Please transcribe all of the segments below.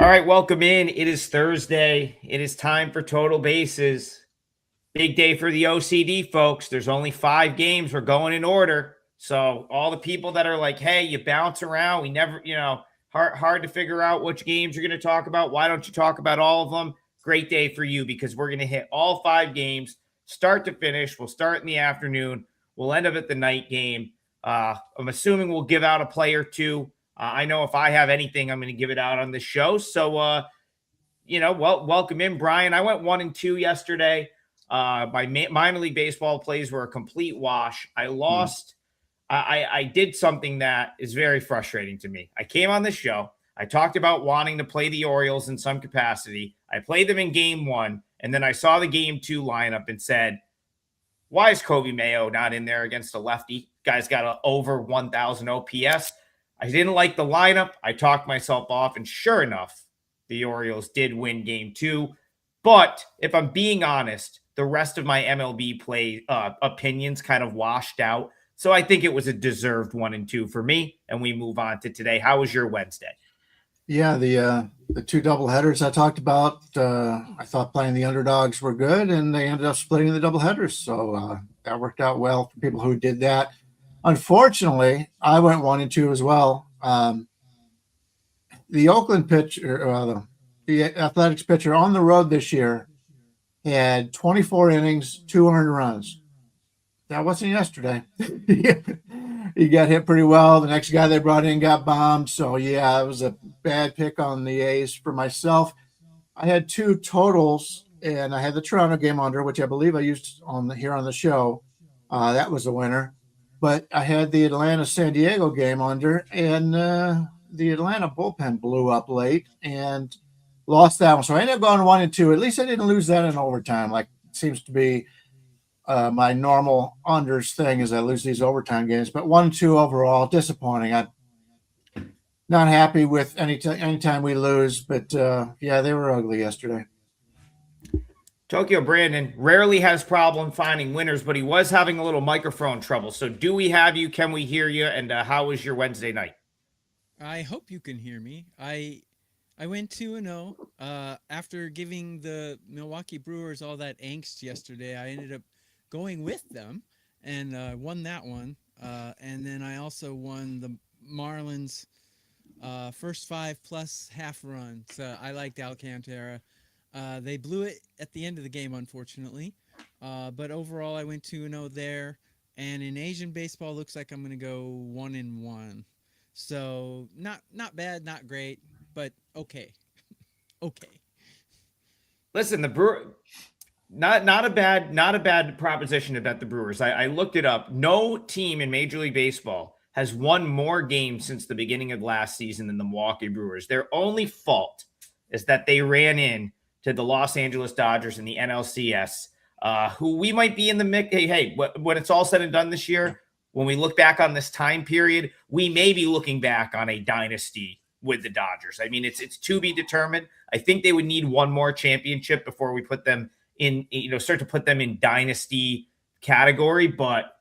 All right, welcome in. It is Thursday. It is time for Total Bases. Big day for the OCD folks. There's only 5 games. We're going in order. So all the people that are like, hey, you bounce around. We never, hard to figure out which games you're going to talk about. Why don't you talk about all of them? Great day for you because we're going to hit all 5 games, start to finish. We'll start in the afternoon. We'll end up at the night game. I'm assuming we'll give out a play or two. I know if I have anything, I'm going to give it out on the show. So, welcome in, Bryan. I went 1-2 yesterday. My minor league baseball plays were a complete wash. I lost. I did something that is very frustrating to me. I came on the show. I talked about wanting to play the Orioles in some capacity. I played them in game 1, and then I saw the game 2 lineup and said, why is Kobe Mayo not in there against a lefty? Guy's got a over 1,000 OPS. I didn't like the lineup. I talked myself off, and sure enough, the Orioles did win game 2. But if I'm being honest, the rest of my MLB play opinions kind of washed out. So I think it was a deserved 1-2 for me, and we move on to today. How was your Wednesday? Yeah, the 2 doubleheaders I talked about, I thought playing the underdogs were good, and they ended up splitting the doubleheaders. So that worked out well for people who did that. Unfortunately, I went 1-2 as well. The Oakland pitcher, the Athletics pitcher on the road this year had 24 innings, 2 earned runs. That wasn't yesterday. He got hit pretty well. The next guy they brought in got bombed. So, yeah, it was a bad pick on the A's for myself. I had 2 totals, and I had the Toronto game under, which I believe I used here on the show. That was a winner. But I had the Atlanta-San Diego game under, and the Atlanta bullpen blew up late and lost that one. So I ended up going 1-2. At least I didn't lose that in overtime. Like it seems to be my normal unders thing is I lose these overtime games. But 1-2 overall, disappointing. I'm not happy with any time we lose. But, yeah, they were ugly yesterday. Tokyo Brandon rarely has problem finding winners, but he was having a little microphone trouble. So do we have you? Can we hear you? And how was your Wednesday night? I hope you can hear me. I went 2-0. After giving the Milwaukee Brewers all that angst yesterday, I ended up going with them and won that one. And then I also won the Marlins first 5 plus half run. So I liked Alcantara. They blew it at the end of the game, unfortunately. But overall, I went 2-0 there. And in Asian baseball, looks like I'm going to go 1-1. So not bad, not great, but okay. Okay. Listen, the Brewer not a bad proposition to bet the Brewers. I looked it up. No team in Major League Baseball has won more games since the beginning of last season than the Milwaukee Brewers. Their only fault is that they ran in to the Los Angeles Dodgers in the NLCS, who we might be in the mix. Hey, when it's all said and done this year, when we look back on this time period, we may be looking back on a dynasty with the Dodgers. I mean, it's to be determined. I think they would need one more championship before we put them in, start to put them in dynasty category, but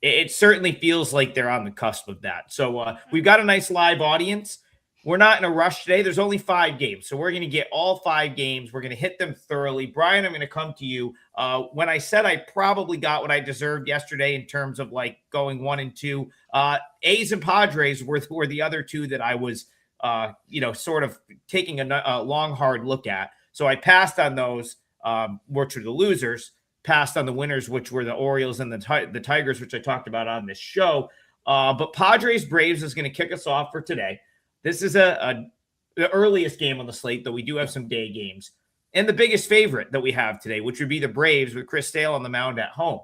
it certainly feels like they're on the cusp of that. So we've got a nice live audience. We're not in a rush today. There's only 5 games. So we're going to get all 5 games. We're going to hit them thoroughly. Bryan, I'm going to come to you. When I said I probably got what I deserved yesterday in terms of like going 1-2, A's and Padres were the other 2 that I was, sort of taking a long, hard look at. So I passed on those, which were the losers, passed on the winners, which were the Orioles and the Tigers, which I talked about on this show. But Padres Braves is going to kick us off for today. This is the earliest game on the slate, though we do have some day games. And the biggest favorite that we have today, which would be the Braves with Chris Sale on the mound at home.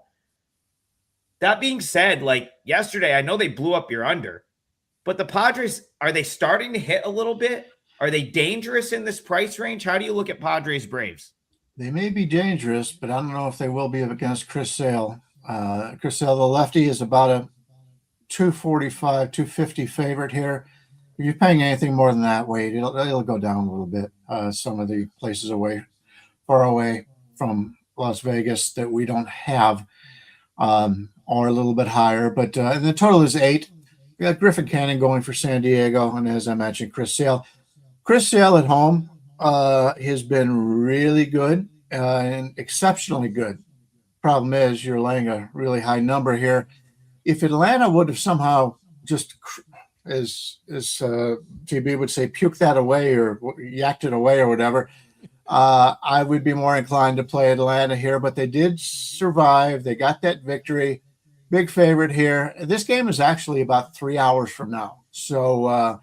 That being said, like yesterday, I know they blew up your under, but the Padres, are they starting to hit a little bit? Are they dangerous in this price range? How do you look at Padres Braves? They may be dangerous, but I don't know if they will be against Chris Sale. Chris Sale, the lefty, is about a 245, 250 favorite here. If you're paying anything more than that, Wade, it'll go down a little bit. Some of the places far away from Las Vegas that we don't have, or a little bit higher. But the total is 8. We got Griffin Canning going for San Diego, and as I mentioned, Chris Sale. Chris Sale at home has been really good and exceptionally good. Problem is, you're laying a really high number here. If Atlanta would have somehow just, as TB would say, puked that away or yacked it away or whatever, I would be more inclined to play Atlanta here. But they did survive. They got that victory. Big favorite here. This game is actually about 3 hours from now. So,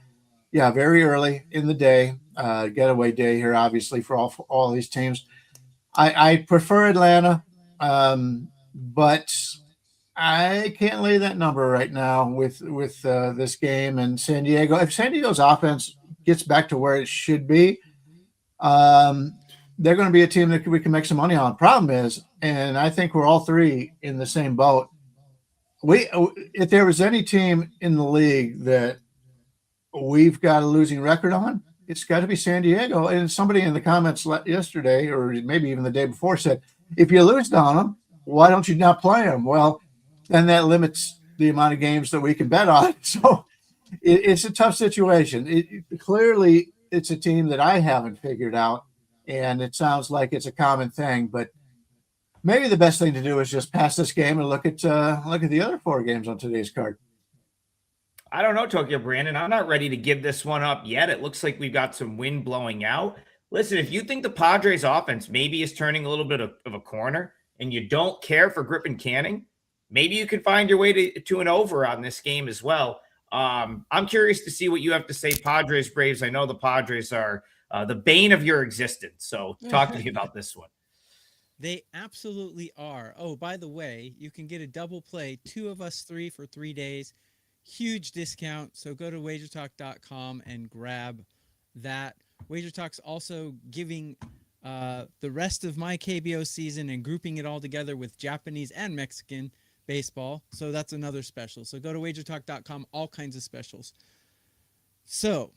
yeah, very early in the day, getaway day here, obviously, for all these teams. I prefer Atlanta, but I can't lay that number right now with this game and San Diego. If San Diego's offense gets back to where it should be, they're going to be a team that we can make some money on. Problem is, and I think we're all three in the same boat. If there was any team in the league that we've got a losing record on, it's got to be San Diego. And somebody in the comments yesterday, or maybe even the day before, said, if you lose on them, why don't you not play them? Well, then that limits the amount of games that we can bet on. So it's a tough situation. Clearly, it's a team that I haven't figured out, and it sounds like it's a common thing. But maybe the best thing to do is just pass this game and look at the other 4 games on today's card. I don't know, Tokyo Brandon. I'm not ready to give this one up yet. It looks like we've got some wind blowing out. Listen, if you think the Padres offense maybe is turning a little bit of a corner and you don't care for grip and canning, maybe you can find your way to an over on this game as well. I'm curious to see what you have to say, Padres, Braves. I know the Padres are the bane of your existence. So talk to me about this one. They absolutely are. Oh, by the way, you can get a double play, 2 of us 3 for 3 days. Huge discount. So go to wagertalk.com and grab that. WagerTalk's also giving the rest of my KBO season and grouping it all together with Japanese and Mexican baseball. So that's another special. So go to wagertalk.com, all kinds of specials. So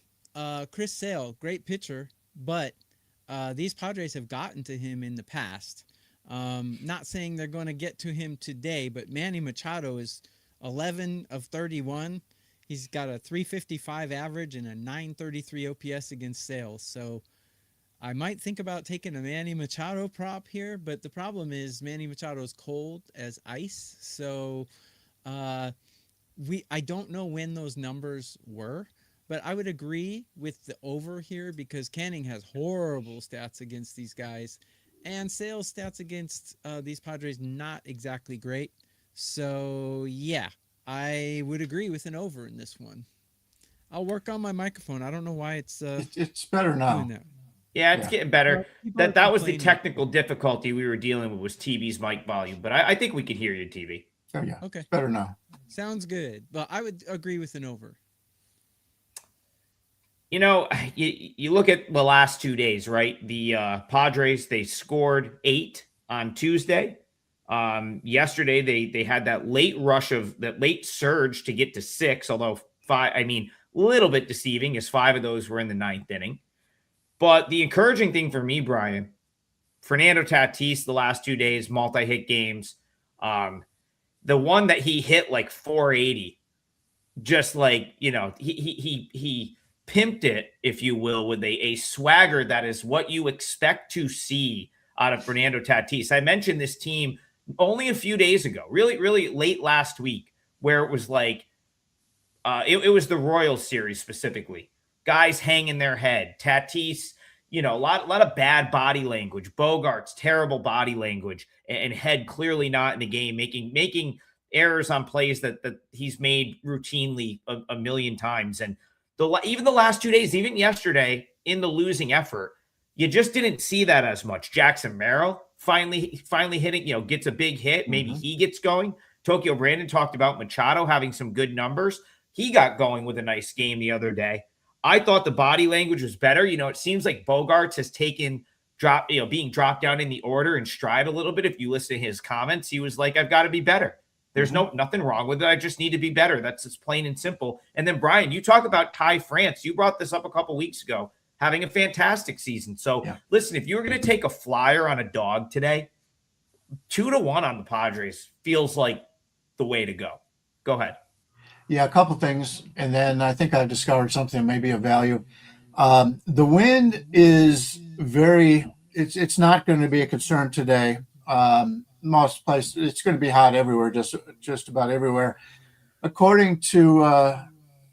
Chris Sale, great pitcher, but these Padres have gotten to him in the past. Not saying they're going to get to him today, but Manny Machado is 11 of 31. He's got a 355 average and a 933 OPS against Sales. So I might think about taking a Manny Machado prop here, but the problem is Manny Machado is cold as ice. So I don't know when those numbers were, but I would agree with the over here because Canning has horrible stats against these guys, and Sales stats against these Padres not exactly great. So, yeah, I would agree with an over in this one. I'll work on my microphone. I don't know why it's better now. Yeah, it's getting better. That was the technical difficulty we were dealing with was TV's mic volume, but I think we can hear you, TV. Oh, yeah. Okay. It's better now. Sounds good. But I would agree with an over. You know, you look at the last 2 days, right? The Padres, they scored 8 on Tuesday. Yesterday, they had that late surge to get to 6, although 5, a little bit deceiving as 5 of those were in the 9th inning. But the encouraging thing for me, Bryan, Fernando Tatis, the last 2 days, multi-hit games, the one that he hit like 480, just like, he pimped it, if you will, with a swagger that is what you expect to see out of Fernando Tatis. I mentioned this team only a few days ago, really late last week, where it was like, it was the Royals series specifically. Guys hanging their head. Tatis, a lot of bad body language. Bogarts, terrible body language, and head clearly not in the game, making errors on plays that he's made routinely a million times. And even the last 2 days, even yesterday in the losing effort, you just didn't see that as much. Jackson Merrill finally hitting, gets a big hit. Maybe he gets going. Tokyo Brandon talked about Machado having some good numbers. He got going with a nice game the other day. I thought the body language was better. It seems like Bogarts has taken being dropped down in the order and stride a little bit. If you listen to his comments, he was like, I've got to be better. There's nothing wrong with it. I just need to be better. That's just plain and simple. And then Bryan, you talk about Ty France. You brought this up a couple weeks ago, having a fantastic season. So listen, if you were going to take a flyer on a dog today, 2-1 on the Padres feels like the way to go. Go ahead. Yeah, a couple things, and then I think I've discovered something maybe of value. The wind is it's not going to be a concern today. Most places, it's going to be hot everywhere, just about everywhere. According to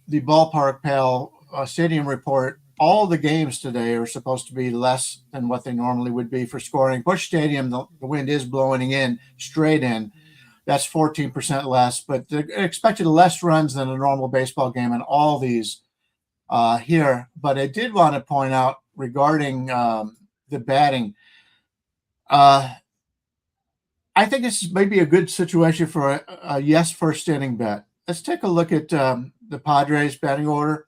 the Ballpark Pal Stadium report, all the games today are supposed to be less than what they normally would be for scoring. Busch Stadium, the wind is blowing in straight in. That's 14% less, but they're expected less runs than a normal baseball game in all these here. But I did want to point out regarding the batting. I think this is maybe a good situation for a yes first inning bet. Let's take a look at the Padres batting order.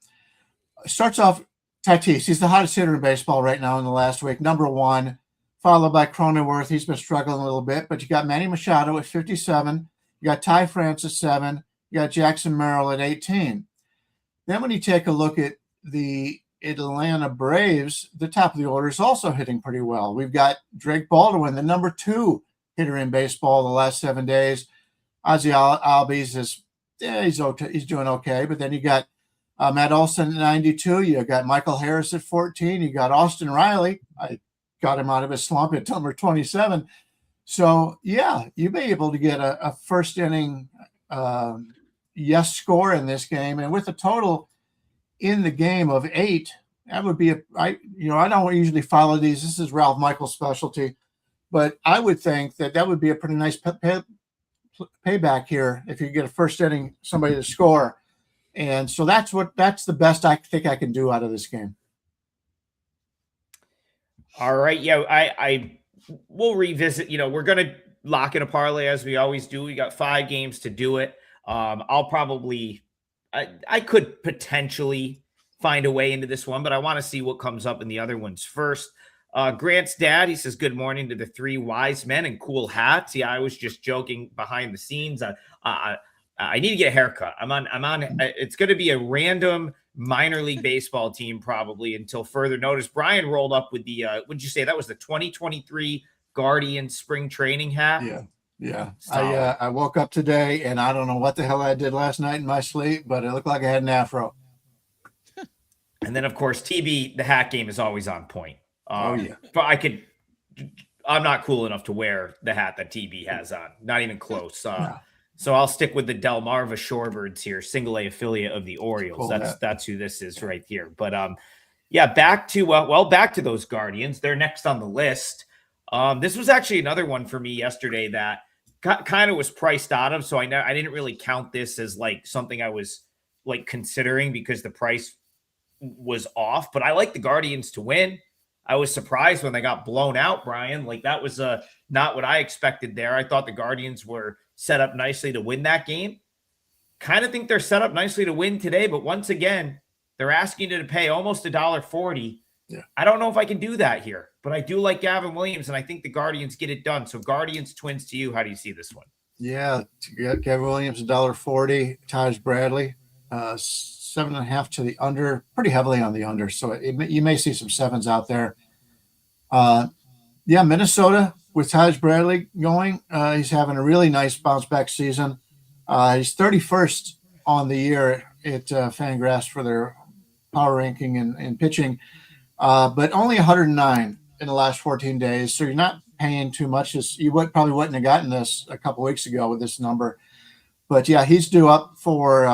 Starts off Tatis. He's the hottest hitter in baseball right now in the last week, number 1, followed by Cronenworth. He's been struggling a little bit, but you got Manny Machado at 57. You got Ty France at 7. You got Jackson Merrill at 18. Then when you take a look at the Atlanta Braves, the top of the order is also hitting pretty well. We've got Drake Baldwin, the number 2 hitter in baseball the last 7 days. Ozzie Albies he's doing okay. But then you got Matt Olson at 92. You got Michael Harris at 14. You got Austin Riley. I got him out of his slump at number 27. So, yeah, you may be able to get a first inning yes score in this game. And with a total in the game of 8, that would be I don't usually follow these. This is Ralph Michaels' specialty. But I would think that would be a pretty nice payback here if you get a first inning somebody to score. And so that's the best I think I can do out of this game. All right. Yeah, I will revisit. We're going to lock in a parlay as we always do. We got 5 games to do it. I'll probably I could potentially find a way into this one, but I want to see what comes up in the other ones first. Grant's dad, he says, good morning to the 3 wise men in cool hats. Yeah, I was just joking behind the scenes. I need to get a haircut. I'm on, it's going to be a random minor league baseball team probably until further notice. Bryan rolled up with the, what'd you say? That was the 2023 Guardian spring training hat. Yeah. I woke up today and I don't know what the hell I did last night in my sleep, but it looked like I had an afro. And then of course, TB, the hat game is always on point. Yeah. But I'm not cool enough to wear the hat that TB has on. Not even close. No. So I'll stick with the Delmarva Shorebirds here, single A affiliate of the Orioles. Cool That's who this is right here. But yeah, back to those Guardians. They're next on the list. This was actually another one for me yesterday that kind of was priced out of. So I didn't really count this as like something I was like considering because the price was off. But I like the Guardians to win. I was surprised when they got blown out, Bryan. Like that was not what I expected there. I thought the Guardians were set up nicely to win that game. Kind of think they're set up nicely to win today, but once again, they're asking you to pay almost $1.40. Yeah. I don't know if I can do that here, but I do like Gavin Williams, and I think the Guardians get it done. So Guardians, Twins to you. How do you see this one? Yeah, Gavin Williams, $1.40. Taj Bradley, 7.5 to the under, pretty heavily on the under. So you may see some 7s out there. Yeah, Minnesota with Taj Bradley going. He's having a really nice bounce back season. He's 31st on the year at Fangraphs for their power ranking and pitching, but only 109 in the last 14 days. So you're not paying too much. You probably wouldn't have gotten this a couple weeks ago with this number. But yeah, he's due up for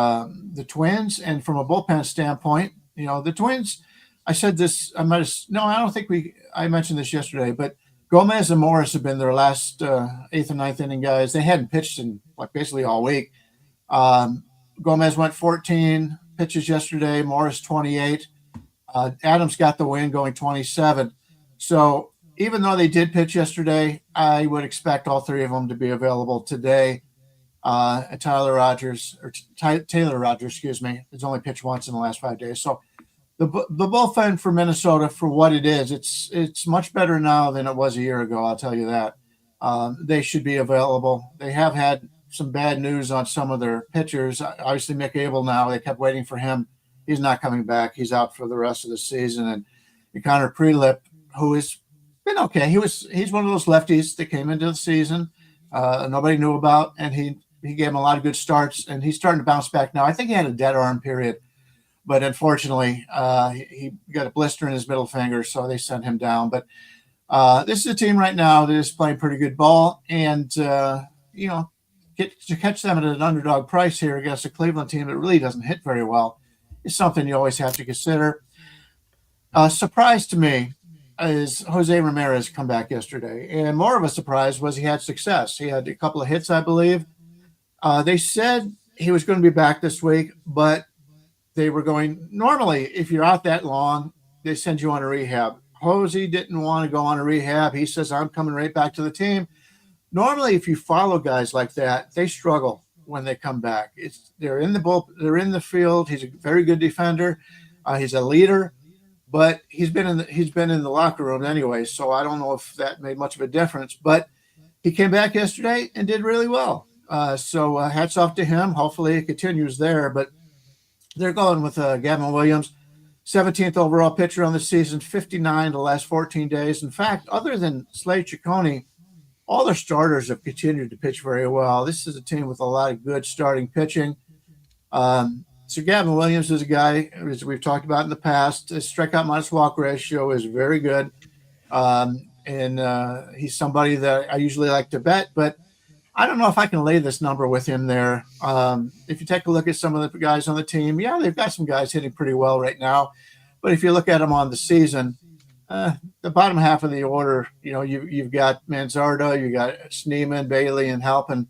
the Twins. And from a bullpen standpoint, the Twins, I said this, I don't think I mentioned this yesterday, but Gomez and Morris have been their last 8th and 9th inning guys. They hadn't pitched in basically all week. Gomez went 14 pitches yesterday, Morris 28. Adams got the win going 27. So even though they did pitch yesterday, I would expect all 3 of them to be available today. Taylor Rogers, has only pitched once in the last 5 days. So the bullpen for Minnesota, for what it is, it's much better now than it was a year ago. I'll tell you that. They should be available. They have had some bad news on some of their pitchers. Obviously, Mick Abel now, they kept waiting for him. He's not coming back. He's out for the rest of the season. And Connor Prelip, who has been okay. He's one of those lefties that came into the season nobody knew about, and he gave him a lot of good starts, and he's starting to bounce back now. I think he had a dead arm period, but unfortunately, he got a blister in his middle finger, so they sent him down. But this is a team right now that is playing pretty good ball, and get to catch them at an underdog price here against a Cleveland team that really doesn't hit very well is something you always have to consider. Surprise to me is Jose Ramirez come back yesterday, and more of a surprise was he had success. He had a couple of hits, I believe. They said he was going to be back this week, but they were going, normally, if you're out that long, they send you on a rehab. Jose didn't want to go on a rehab. He says, I'm coming right back to the team. Normally, if you follow guys like that, they struggle when they come back. They're in the field. He's a very good defender. He's a leader, but he's been in the locker room anyway. So I don't know if that made much of a difference. But he came back yesterday and did really well. So hats off to him. Hopefully it continues there. But they're going with Gavin Williams, 17th overall pitcher on the season, 59 the last 14 days. In fact, other than Slate Ciccone, all their starters have continued to pitch very well. This is a team with a lot of good starting pitching. So Gavin Williams is a guy, as we've talked about in the past. His strikeout minus walk ratio is very good. And he's somebody that I usually like to bet, but I don't know if I can lay this number with him there. If you take a look at some of the guys on the team, yeah, they've got some guys hitting pretty well right now. But if you look at them on the season, the bottom half of the order, you've got Manzardo, you got Schneemann, Bailey, and Halpin,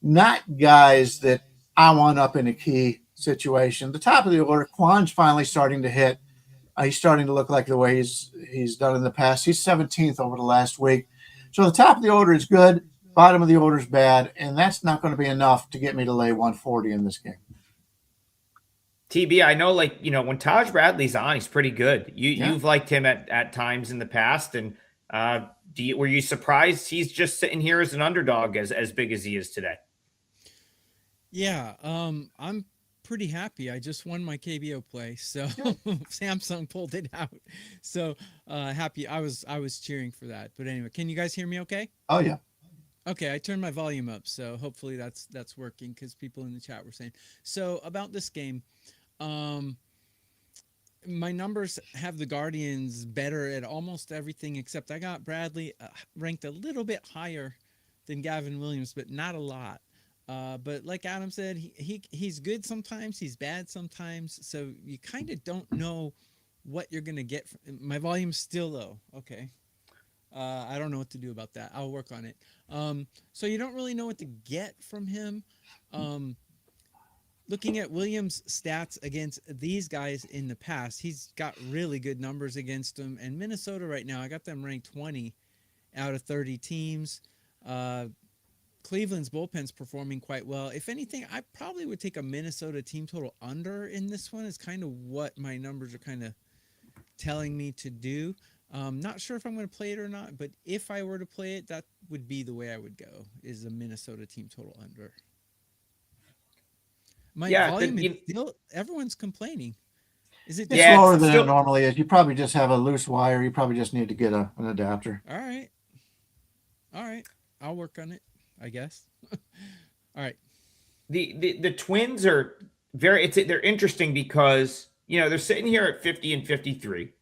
not guys that I want up in a key situation. The top of the order, Kwan's finally starting to hit. He's starting to look like the way he's done in the past. He's 17th over the last week. So the top of the order is good. Bottom of the order is bad, and that's not going to be enough to get me to lay 140 in this game. TB, I know, when Taj Bradley's on, he's pretty good. You've liked him at times in the past, and were you surprised he's just sitting here as an underdog as big as he is today? Yeah, I'm pretty happy. I just won my KBO play, so Samsung pulled it out. So happy. I was cheering for that. But anyway, can you guys hear me okay? Oh yeah. Okay, I turned my volume up, so hopefully that's working because people in the chat were saying. So about this game, my numbers have the Guardians better at almost everything except I got Bradley ranked a little bit higher than Gavin Williams, but not a lot. But like Adam said, he's good sometimes, he's bad sometimes, so you kind of don't know what you're going to get. My volume's still low. Okay. I don't know what to do about that. I'll work on it. So you don't really know what to get from him. Looking at Williams' stats against these guys in the past, he's got really good numbers against them. And Minnesota right now, I got them ranked 20 out of 30 teams. Cleveland's bullpen's performing quite well. If anything, I probably would take a Minnesota team total under in this one. Is kind of what my numbers are kind of telling me to do. Not sure if I'm going to play it or not, but if I were to play it, that would be the way I would go, is a Minnesota team total under. My volume is still, everyone's complaining. Is it it's lower than it normally is? You probably just have a loose wire. You probably just need to get an adapter. All right. I'll work on it, I guess. All right. The Twins are they're interesting because, they're sitting here at 50 and 53.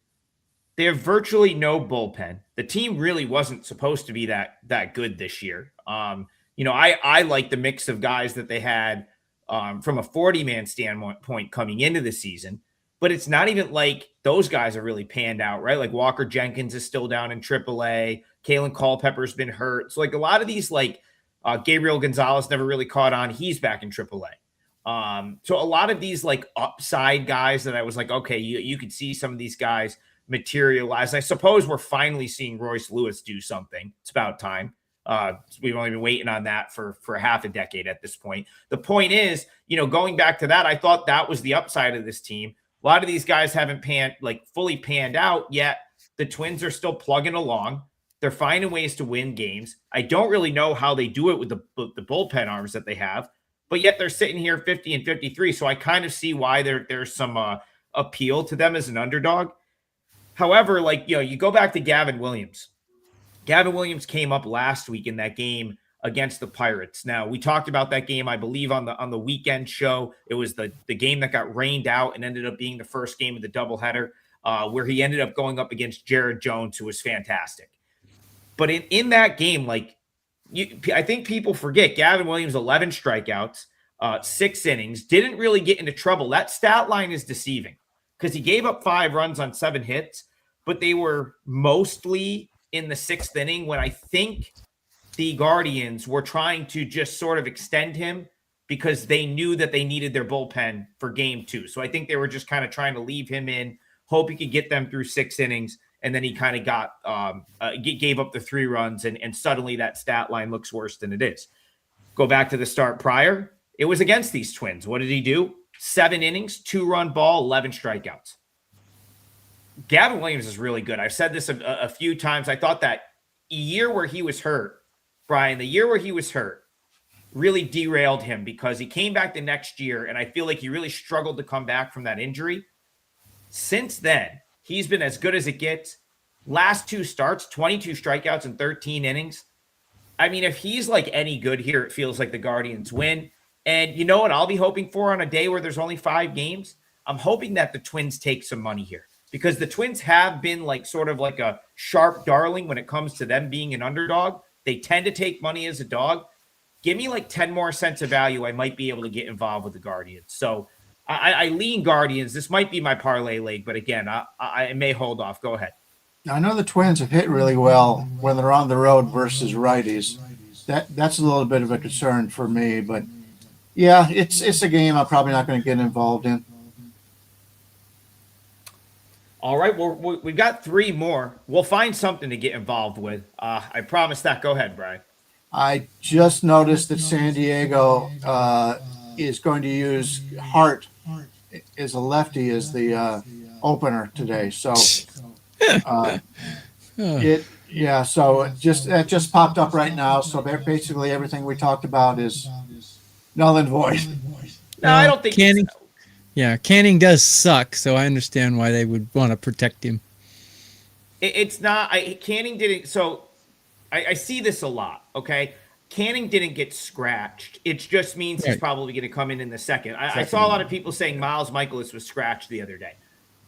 They have virtually no bullpen. The team really wasn't supposed to be that good this year. I like the mix of guys that they had from a 40-man standpoint coming into the season, but it's not even like those guys are really panned out, right? Like Walker Jenkins is still down in AAA. Kalen Culpepper's been hurt. So a lot of these Gabriel Gonzalez never really caught on. He's back in AAA. So a lot of these upside guys that I was okay, you could see some of these guys materialize. I suppose we're finally seeing Royce Lewis do something. It's about time. We've only been waiting on that for half a decade at this point. The point is, going back to that, I thought that was the upside of this team. A lot of these guys haven't fully panned out yet. The Twins are still plugging along. They're finding ways to win games. I don't really know how they do it with the bullpen arms that they have, but yet they're sitting here 50 and 53. So I kind of see why there's some appeal to them as an underdog. However, you go back to Gavin Williams. Gavin Williams came up last week in that game against the Pirates. Now, we talked about that game, I believe, on the weekend show. It was the game that got rained out and ended up being the first game of the doubleheader, where he ended up going up against Jared Jones, who was fantastic. But in that game, like, I think people forget, Gavin Williams, 11 strikeouts, 6 innings, didn't really get into trouble. That stat line is deceiving because he gave up 5 runs on 7 hits, but they were mostly in the 6th inning when I think the Guardians were trying to just sort of extend him because they knew that they needed their bullpen for game 2. So I think they were just kind of trying to leave him in, hope he could get them through 6 innings. And then he kind of gave up the 3 runs, and suddenly that stat line looks worse than it is. Go back to the start prior. It was against these Twins. What did he do? 7 innings, 2-run ball, 11 strikeouts. Gavin Williams is really good. I've said this a few times. I thought that year where he was hurt, Bryan, the year where he was hurt really derailed him because he came back the next year, and I feel like he really struggled to come back from that injury. Since then, he's been as good as it gets. Last 2 starts, 22 strikeouts in 13 innings. I mean, if he's like any good here, it feels like the Guardians win. And you know what I'll be hoping for on a day where there's only 5 games? I'm hoping that the Twins take some money here because the Twins have been like sort of like a sharp darling when it comes to them being an underdog. They tend to take money as a dog. Give me like 10 more cents of value. I might be able to get involved with the Guardians. So I lean Guardians. This might be my parlay league, but again, I may hold off. Go ahead. I know the Twins have hit really well when they're on the road versus righties. That's a little bit of a concern for me, but yeah, it's a game I'm probably not going to get involved in. All right, well, we've got 3 more. We'll find something to get involved with. I promise that. Go ahead, Bryan. I just noticed that San Diego is going to use Hart as a lefty as the opener today. So that just popped up right now. So basically everything we talked about is null and void. No, I don't think Canning. Yeah, Canning does suck, so I understand why they would want to protect him. It's not. Canning didn't. So I see this a lot. Okay, Canning didn't get scratched. It just means he's probably going to come in the second. I saw a lot of people saying Miles Michaelis was scratched the other day.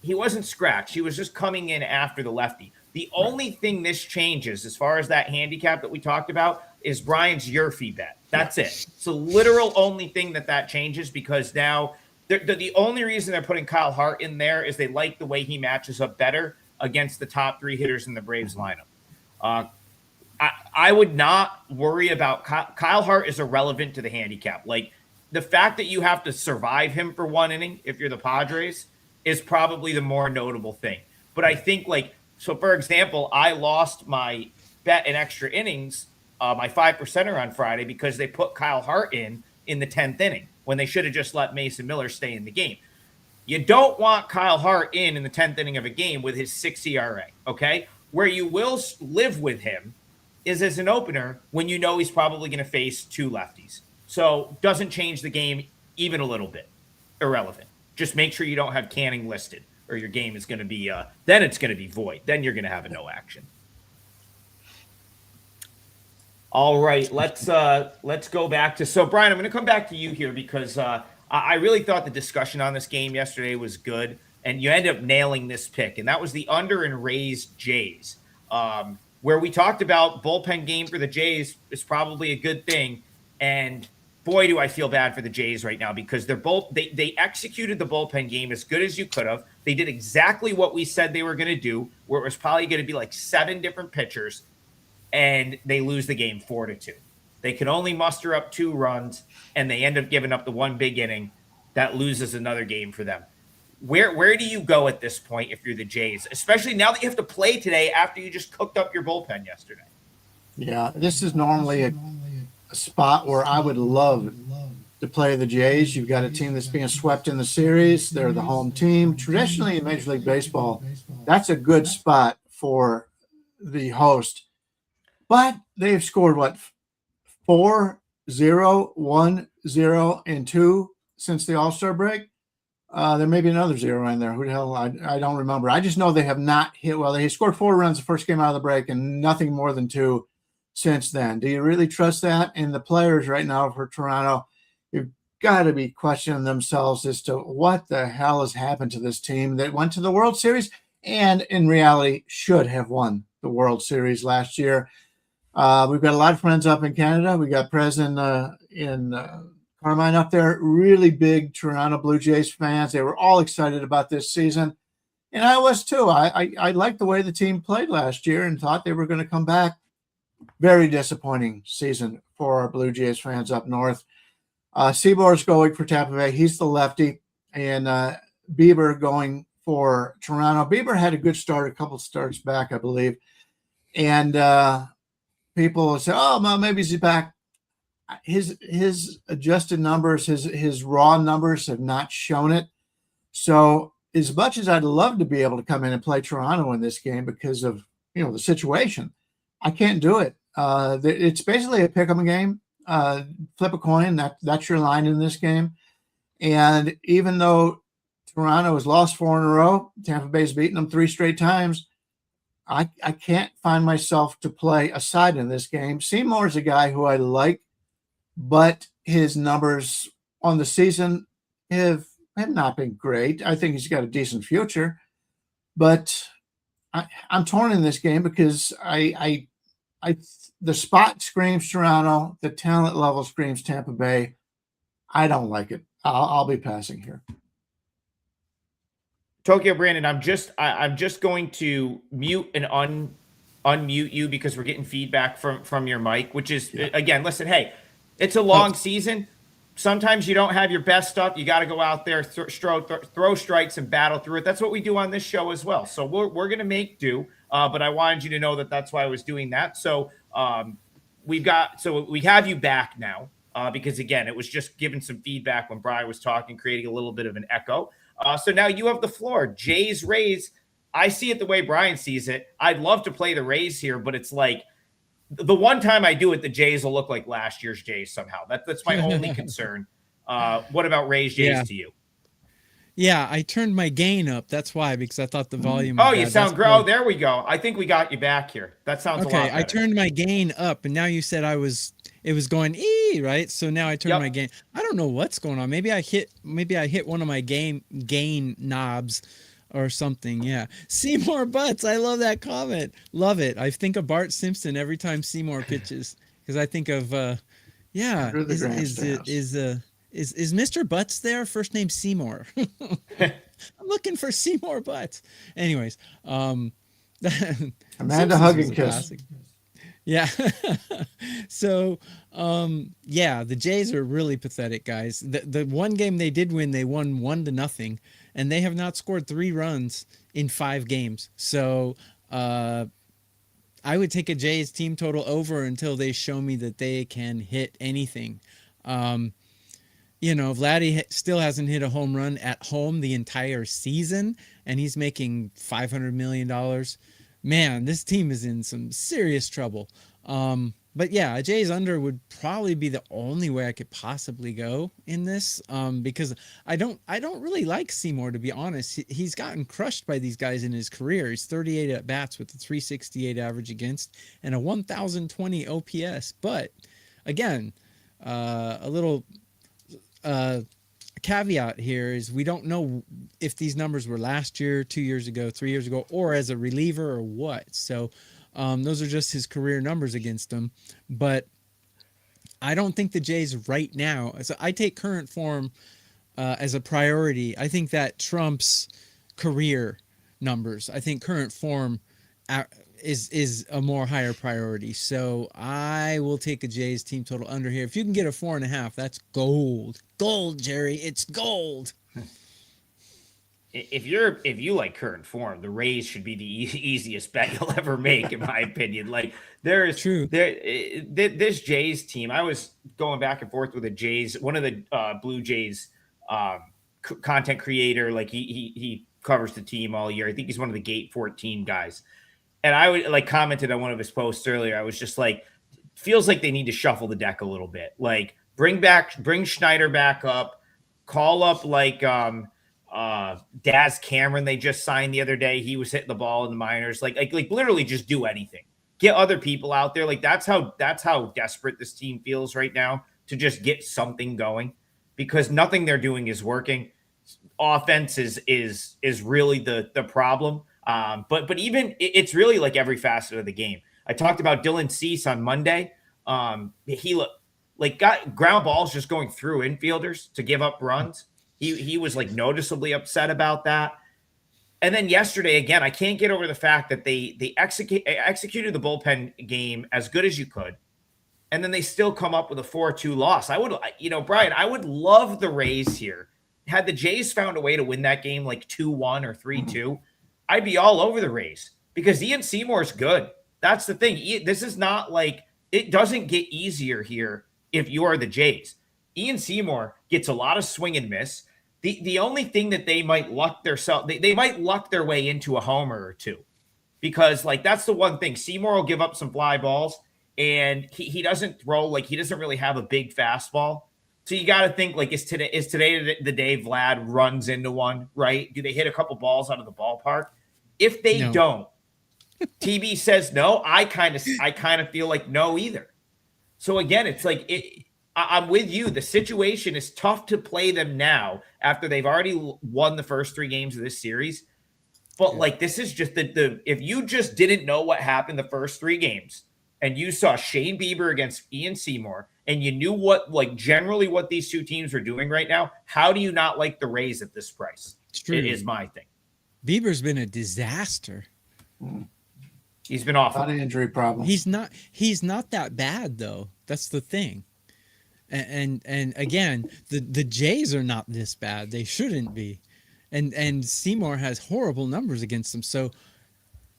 He wasn't scratched. He was just coming in after the lefty. The only thing this changes, as far as that handicap that we talked about, is Brian's Yurfee bet. That's it. It's the literal only thing that changes because now the only reason they're putting Kyle Hart in there is they like the way he matches up better against the top 3 hitters in the Braves lineup. I would not worry about Kyle Hart is irrelevant to the handicap. Like the fact that you have to survive him for 1 inning if you're the Padres is probably the more notable thing. But I think so for example, I lost my bet in extra innings, my 5%er on Friday because they put Kyle Hart in the 10th inning when they should have just let Mason Miller stay in the game. You don't want Kyle Hart in the 10th inning of a game with his 6 ERA, okay? Where you will live with him is as an opener when you know he's probably going to face 2 lefties. So doesn't change the game even a little bit. Irrelevant. Just make sure you don't have Canning listed or your game is going to be then it's going to be void. Then you're going to have a no action. All right, let's go back to Bryan, I'm going to come back to you here because I really thought the discussion on this game yesterday was good, and you ended up nailing this pick, and that was the under and raised Jays, where we talked about bullpen game for the Jays is probably a good thing, and boy, do I feel bad for the Jays right now because they executed the bullpen game as good as you could have. They did exactly what we said they were going to do, where it was probably going to be like 7 different pitchers, and they lose the game 4-2. They can only muster up 2 runs, and they end up giving up the 1 big inning that loses another game for them. Where do you go at this point if you're the Jays, especially now that you have to play today after you just cooked up your bullpen yesterday? Yeah, this is normally a spot where I would love to play the Jays. You've got a team that's being swept in the series. They're the home team. Traditionally in Major League Baseball, that's a good spot for the host. But they've scored, 4-0, 1-0, and 2 since the All-Star break? There may be another 0 in there. Who the hell? I don't remember. I just know they have not hit well. They scored 4 runs the first game out of the break and nothing more than 2 since then. Do you really trust that? And the players right now for Toronto, you've got to be questioning themselves as to what the hell has happened to this team that went to the World Series and in reality should have won the World Series last year. We've got a lot of friends up in Canada. We got Prez in Carmine up there, really big Toronto Blue Jays fans. They were all excited about this season. And I was too. I liked the way the team played last year and thought they were going to come back. Very disappointing season for our Blue Jays fans up north. Seymour's going for Tampa Bay. He's the lefty. And Bieber going for Toronto. Bieber had a good start, a couple starts back, I believe. And people say, oh, well, maybe he's back. His adjusted numbers, his raw numbers have not shown it. So as much as I'd love to be able to come in and play Toronto in this game because of the situation, I can't do it. It's basically a pick 'em game. Flip a coin. That's your line in this game. And even though Toronto has lost 4 in a row, Tampa Bay's beaten them 3 straight times, I can't find myself to play a side in this game. Seymour's a guy who I like, but his numbers on the season have not been great. I think he's got a decent future, but I'm torn in this game because the spot screams Toronto, the talent level screams Tampa Bay. I don't like it. I'll be passing here. Tokyo Brandon, I'm just going to mute and unmute you because we're getting feedback from your mic, which is again, listen, hey, it's a long season. Sometimes you don't have your best stuff. You got to go out there, throw strikes and battle through it. That's what we do on this show as well. So we're going to make do. But I wanted you to know that that's why I was doing that. So we have you back now because again, it was just giving some feedback when Bryan was talking, creating a little bit of an echo. So now you have the floor. Jays, Rays. I see it the way Bryan sees it. I'd love to play the Rays here, but it's like the one time I do it, the Jays will look like last year's Jays somehow. That's my only concern. What about Rays, Jays to you? Yeah, I turned my gain up. That's why, because I thought the volume. Oh, you sound great. Oh, there we go. I think we got you back here. That sounds okay. A lot better. I turned my gain up, and now you said it was going right. So now I turned my gain. I don't know what's going on. Maybe I hit one of my gain knobs or something. Yeah. Seymour Butts. I love that comment. Love it. I think of Bart Simpson every time Seymour pitches because I think of Is Mr. Butts there? First name Seymour. I'm looking for Seymour Butts. Anyways, Amanda Hugginkiss. Yeah. So, the Jays are really pathetic, guys. The one game they did win, they won 1-0, and they have not scored 3 runs in 5 games. So, I would take a Jays team total over until they show me that they can hit anything. Vladdy still hasn't hit a home run at home the entire season, and he's making $500 million. Man, this team is in some serious trouble. But yeah, a Jays under would probably be the only way I could possibly go in this, because I don't really like Seymour, to be honest. He's gotten crushed by these guys in his career. He's 38 at bats with a 368 average against and a 1,020 OPS. But again, a little caveat here is we don't know if these numbers were last year, 2 years ago, 3 years ago, or as a reliever or what. So those are just his career numbers against him. But I don't think the Jays right now, so I take current form as a priority. I think that trumps career numbers. I think current form is a more higher priority. So I will take a Jays team total under here. If you can get a 4.5, that's gold. Gold, Jerry. It's gold. If you like current form, the Rays should be the easiest bet you'll ever make, in my opinion. Like this Jays team, I was going back and forth with one of the Blue Jays content creator. Like he covers the team all year. I think he's one of the Gate 14 guys. And I commented on one of his posts earlier. I was just like, feels like they need to shuffle the deck a little bit. Like bring Schneider back up, call up Daz Cameron they just signed the other day. He was hitting the ball in the minors. Like literally just do anything. get other people out there. Like that's how desperate this team feels right now to just get something going, because nothing they're doing is working. Offense is really the problem. But even it's really like every facet of the game. I talked about Dylan Cease on Monday. He got ground balls just going through infielders to give up runs. He was like noticeably upset about that. And then yesterday, again, I can't get over the fact that they executed the bullpen game as good as you could, and then they still come up with a 4-2 loss. Brian, I would love the Rays here. Had the Jays found a way to win that game like 2-1 or 3-2, I'd be all over the Rays because Ian Seymour is good. That's the thing. This is not like it doesn't get easier here if you are the Jays. Ian Seymour gets a lot of swing and miss. The only thing that they might luck they might luck their way into a homer or two, because like that's the one thing. Seymour will give up some fly balls, and he doesn't throw, like he doesn't really have a big fastball. So you got to think like is today the day Vlad runs into one, right? Do they hit a couple balls out of the ballpark? If they don't, TB says no. I kind of feel like no either. So again, it's like I'm with you. The situation is tough to play them now after they've already won the first 3 games of this series. But like, this is just if you just didn't know what happened the first 3 games and you saw Shane Bieber against Ian Seymour and you knew generally what these 2 teams are doing right now, how do you not like the Rays at this price? It is my thing. Bieber's been a disaster. He's been awful. A lot of injury problems. He's not that bad though. That's the thing. And again, the Jays are not this bad. They shouldn't be. And Seymour has horrible numbers against them. So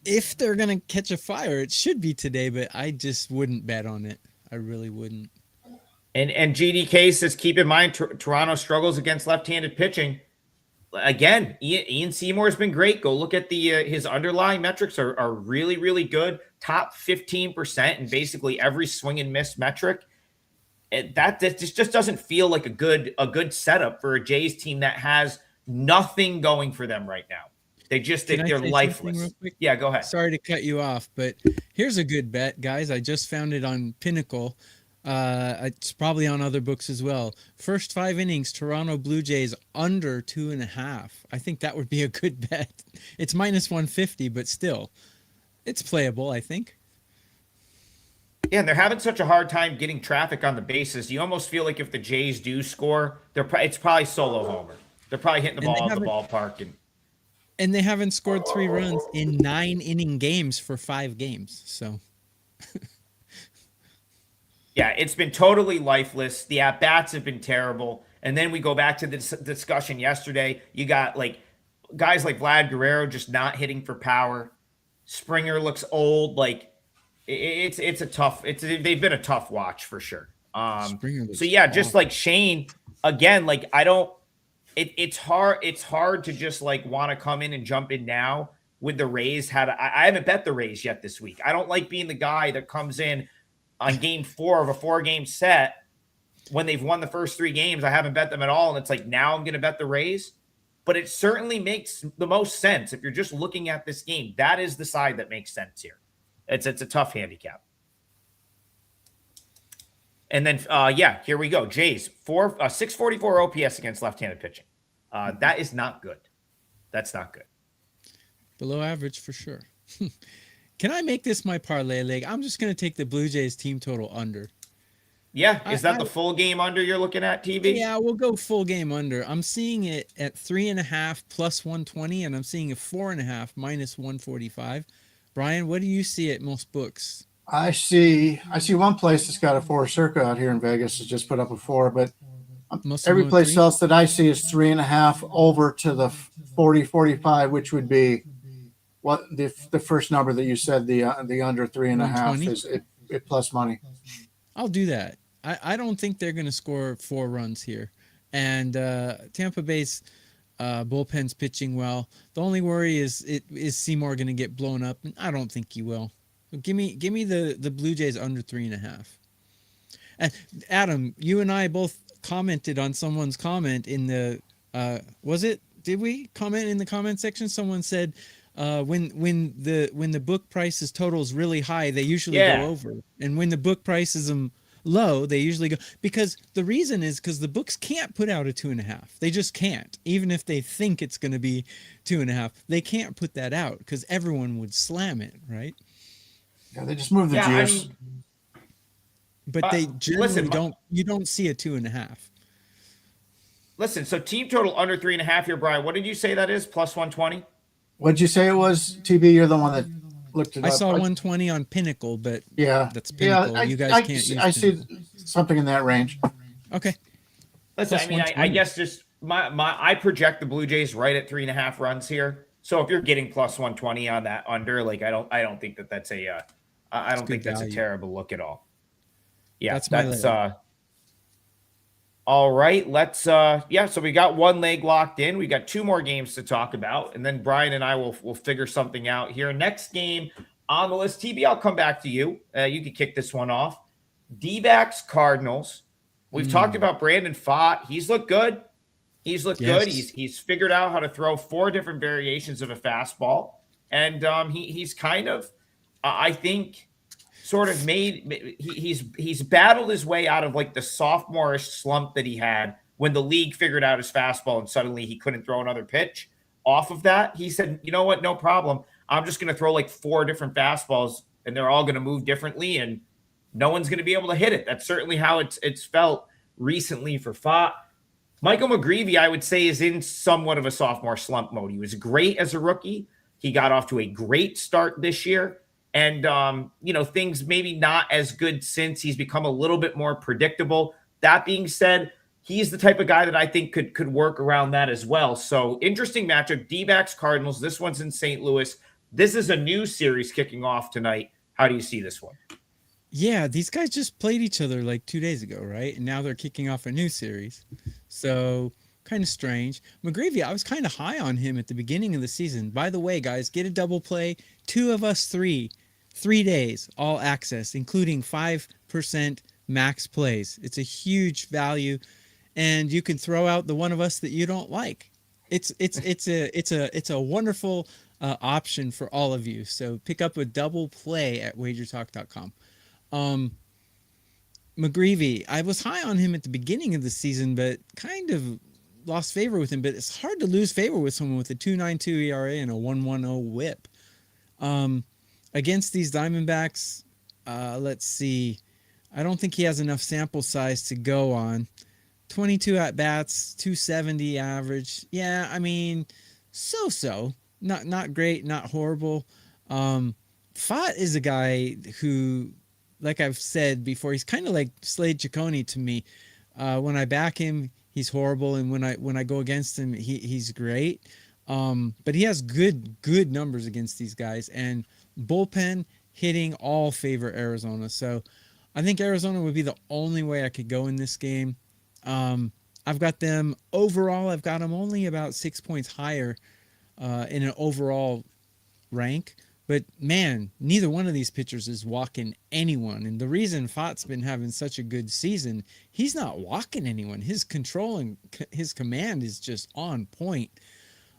if they're going to catch a fire, it should be today, but I just wouldn't bet on it. I really wouldn't. And GDK says, keep in mind, Toronto struggles against left-handed pitching. Again, Ian Seymour has been great. Go look at his underlying metrics are really, really good. Top 15% in basically every swing and miss metric. That just doesn't feel like a good setup for a Jays team that has nothing going for them right now. They're lifeless. Yeah, go ahead. Sorry to cut you off, but here's a good bet, guys. I just found it on Pinnacle. It's probably on other books as well. First 5 innings, Toronto Blue Jays under 2.5. I think that would be a good bet. It's -150, but still, it's playable, I think. Yeah, and they're having such a hard time getting traffic on the bases. You almost feel like if the Jays do score, it's probably solo homer. They're probably hitting the ball out of the ballpark. And they haven't scored 3 runs in 9-inning games for 5 games. So, yeah, it's been totally lifeless. The at-bats have been terrible. And then we go back to the discussion yesterday. You got like guys like Vlad Guerrero just not hitting for power. Springer looks old. Like, they've been a tough watch for sure. So yeah, just like Shane again, like it's hard to just like want to come in and jump in now with the Rays. I haven't bet the Rays yet this week. I don't like being the guy that comes in on game 4 of a 4-game set when they've won the first 3 games. I haven't bet them at all. And it's like, now I'm going to bet the Rays, but it certainly makes the most sense. If you're just looking at this game, that is the side that makes sense here. It's a tough handicap. And then, here we go. Jays, 644 OPS against left-handed pitching. That is not good. That's not good. Below average for sure. Can I make this my parlay leg? I'm just going to take the Blue Jays team total under. Yeah. Is that the full game under you're looking at, TV? Yeah, we'll go full game under. I'm seeing it at 3.5 plus 120, and I'm seeing a 4.5 minus 145. Brian, what do you see at most books? I see one place that's got a 4 circa out here in Vegas has just put up a 4, but every place else that I see is 3.5 over to the 40-45, which would be what the first number that you said, the under 3.5 is it plus money. I'll do that. I don't think they're going to score 4 runs here, and Tampa Bay's bullpen's pitching well. The only worry is Seymour going to get blown up? I don't think he will. Give me the Blue Jays under 3.5. And Adam, you and I both commented on someone's comment in the did we comment in the comment section? Someone said When the book price is totals really high, they usually go Yeah. over, and when the book price is low, they usually go, because the reason is because the books can't put out a 2.5. They just can't, even if they think it's going to be 2.5. They can't put that out because everyone would slam it, right? Yeah, they just moved the Yeah, I juice. mean, But they generally listen, don't. You don't see a 2.5. listen. So team total under 3.5 here, Brian. What did you say that is? Plus 120. What'd you say it was? TB, you're the one that looked it I up. saw 120 on Pinnacle, but Yeah, that's yeah. Pinnacle. You guys can't use I see Pinnacle. something in that range. Okay. Listen, Plus I mean, I 120. guess just I project the Blue Jays right at 3.5 runs here. So if you're getting plus 120 on that under, like I don't think that's I It's don't good think that's a value. terrible look at all. Yeah, That's my leg. All right. Let's yeah, so we got one leg locked in. We got two more games to talk about, and then Brian and I will figure something out here. Next game on the list, TB, I'll come back to you. You can kick this one off. D-backs Cardinals. We've talked about Brandon Pfaadt. He's looked good. He's looked good. Yes. He's figured out how to throw 4 different variations of a fastball, and he's kind of, I think, sort of he's battled his way out of like the sophomore-ish slump that he had when the league figured out his fastball and suddenly he couldn't throw another pitch. Off of that, he said, "You know what? No problem. I'm just going to throw like 4 different fastballs, and they're all going to move differently, and no one's going to be able to hit it." That's certainly how it's felt recently for Pfaadt. Michael McGreevy, I would say, is in somewhat of a sophomore slump mode. He was great as a rookie. He got off to a great start this year. And, things maybe not as good since. He's become a little bit more predictable. That being said, he's the type of guy that I think could work around that as well. So interesting matchup, D-backs Cardinals. This one's in St. Louis. This is a new series kicking off tonight. How do you see this one? Yeah, these guys just played each other like 2 days ago, right? And now they're kicking off a new series. So kind of strange. McGreevy, I was kind of high on him at the beginning of the season. By the way, guys, get a double play. 2 of us 3 days, all access, including 5% max plays. It's a huge value, and you can throw out the one of us that you don't like. It's a wonderful option for all of you. So pick up a double play at WagerTalk.com. McGreevy, I was high on him at the beginning of the season, but kind of lost favor with him. But it's hard to lose favor with someone with a 2.92 ERA and a 1.10 WHIP. Against these Diamondbacks, let's see. I don't think he has enough sample size to go on. 22 at-bats, 270 average. Yeah, I mean, so-so. Not great, not horrible. Pfaadt is a guy who, like I've said before, he's kind of like Slade Ciccone to me. When I back him, he's horrible, and when I go against him, he's great. But he has good numbers against these guys, and bullpen hitting all favor Arizona. So I think Arizona would be the only way I could go in this game. I've got them overall. I've got them only about 6 points higher in an overall rank. But man, neither one of these pitchers is walking anyone. And the reason Pfaadt's been having such a good season, he's not walking anyone. His control and his command is just on point.